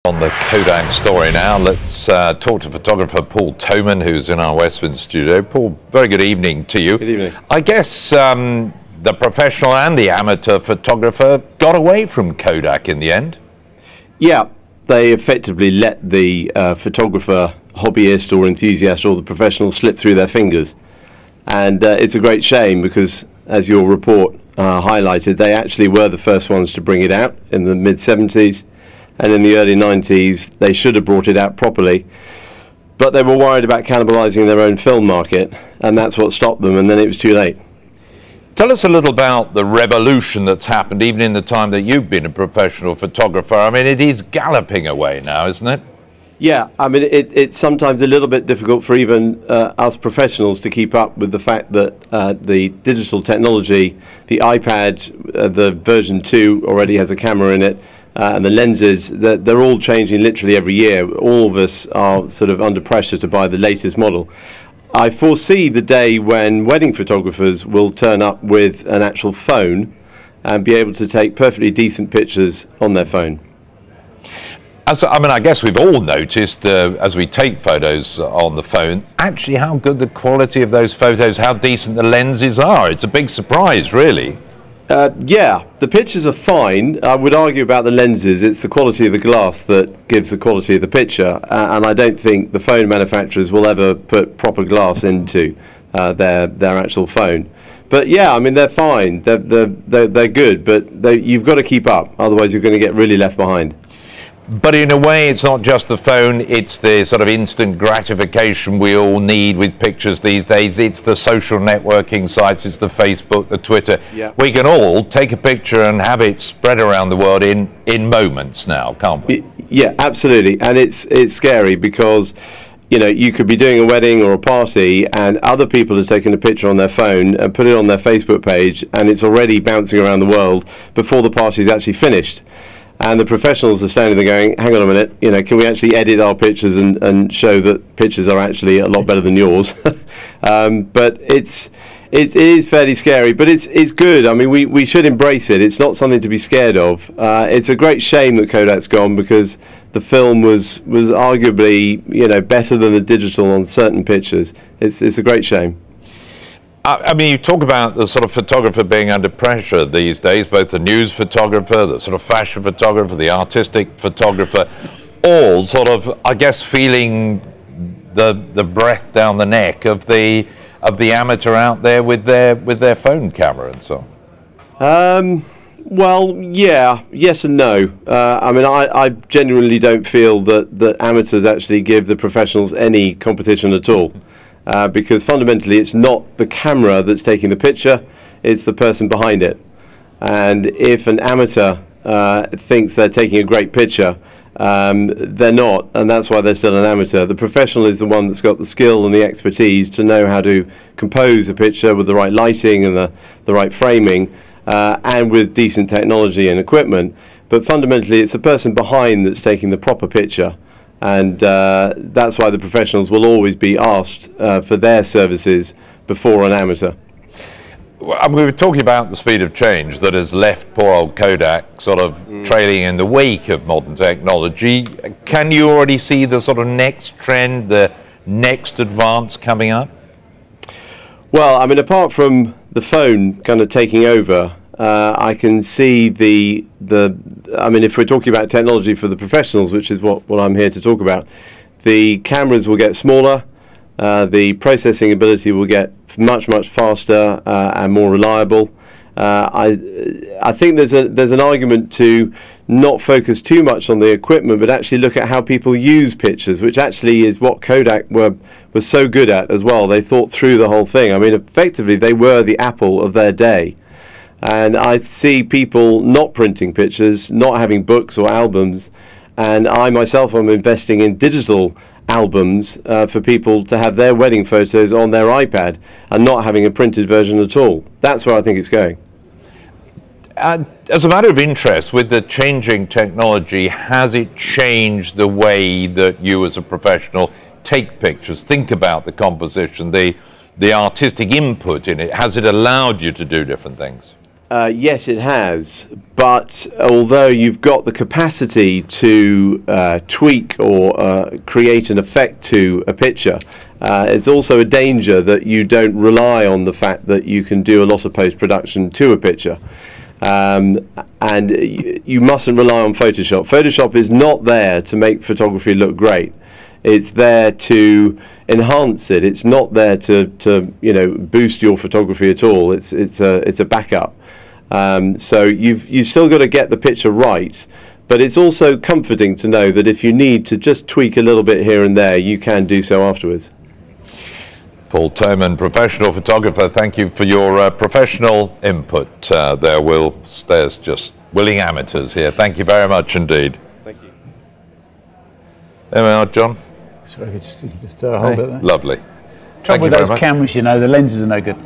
On the Kodak story now, let's talk to photographer Paul Toeman, who's in our Westminster studio. Paul, very good evening to you. Good evening. I guess the professional and the amateur photographer got away from Kodak in the end. Yeah, they effectively let the photographer, hobbyist or enthusiast or the professional slip through their fingers. And it's a great shame because, as your report highlighted, they actually were the first ones to bring it out in the mid-70s. And in the early 90s, they should have brought it out properly. But they were worried about cannibalizing their own film market, and that's what stopped them, and then it was too late. Tell us a little about the revolution that's happened, even in the time that you've been a professional photographer. I mean, it is galloping away now, isn't it? Yeah, I mean, it's sometimes a little bit difficult for even us professionals to keep up with the fact that the digital technology, the iPad, the version 2 already has a camera in it, and the lenses, they're all changing literally every year. All of us are sort of under pressure to buy the latest model. I foresee the day when wedding photographers will turn up with an actual phone and be able to take perfectly decent pictures on their phone. I mean, I guess we've all noticed as we take photos on the phone, actually how good the quality of those photos, how decent the lenses are. It's a big surprise, really. Yeah, the pictures are fine. I would argue about the lenses. It's the quality of the glass that gives the quality of the picture, and I don't think the phone manufacturers will ever put proper glass into their actual phone. But yeah, I mean, they're fine. They're good, but you've got to keep up. Otherwise, you're going to get really left behind. But in a way, it's not just the phone, it's the sort of instant gratification we all need with pictures these days. It's the social networking sites, it's the Facebook, the Twitter. Yeah. We can all take a picture and have it spread around the world in moments now, can't we? Yeah, absolutely. And it's scary because, you know, you could be doing a wedding or a party and other people are taking a picture on their phone and put it on their Facebook page, and it's already bouncing around the world before the party's actually finished. And the professionals are standing there going, hang on a minute, you know, can we actually edit our pictures and show that pictures are actually a lot better than yours? But it is fairly scary, but it's good. I mean, we should embrace it. It's not something to be scared of. It's a great shame that Kodak's gone because the film was arguably, you know, better than the digital on certain pictures. It's a great shame. I mean, you talk about the sort of photographer being under pressure these days, both the news photographer, the sort of fashion photographer, the artistic photographer, all sort of, I guess, feeling the breath down the neck of the amateur out there with their phone camera and so on. Well, yeah, yes and no. I mean, I genuinely don't feel that amateurs actually give the professionals any competition at all. Because fundamentally it's not the camera that's taking the picture, it's the person behind it. And if an amateur thinks they're taking a great picture, they're not, and that's why they're still an amateur. The professional is the one that's got the skill and the expertise to know how to compose a picture with the right lighting and the right framing, and with decent technology and equipment. But fundamentally it's the person behind that's taking the proper picture. And that's why the professionals will always be asked for their services before an amateur. Well, we were talking about the speed of change that has left poor old Kodak sort of trailing in the wake of modern technology. Can you already see the sort of next trend, the next advance coming up? Well, I mean, apart from the phone kind of taking over, I can see I mean, if we're talking about technology for the professionals, which is what I'm here to talk about, the cameras will get smaller, the processing ability will get much faster and more reliable. I think there's an argument to not focus too much on the equipment, but actually look at how people use pictures, which actually is what Kodak was so good at as well. They thought through the whole thing. I mean, effectively, they were the Apple of their day. And I see people not printing pictures, not having books or albums, and I myself am investing in digital albums for people to have their wedding photos on their iPad and not having a printed version at all. That's where I think it's going. As a matter of interest, with the changing technology, has it changed the way that you as a professional take pictures, think about the composition, the artistic input in it? Has it allowed you to do different things? Yes, it has. But although you've got the capacity to tweak or create an effect to a picture, it's also a danger that you don't rely on the fact that you can do a lot of post-production to a picture. And you mustn't rely on Photoshop. Photoshop is not there to make photography look great. It's there to enhance it. It's not there to boost your photography at all. It's a backup. So you've still got to get the picture right, but it's also comforting to know that if you need to just tweak a little bit here and there, you can do so afterwards. Paul Toeman, professional photographer, thank you for your professional input. There's just willing amateurs here. Thank you very much indeed. Thank you. There we are, John. Sorry, just hold it there. Lovely. Trouble with those cameras, the lenses are no good.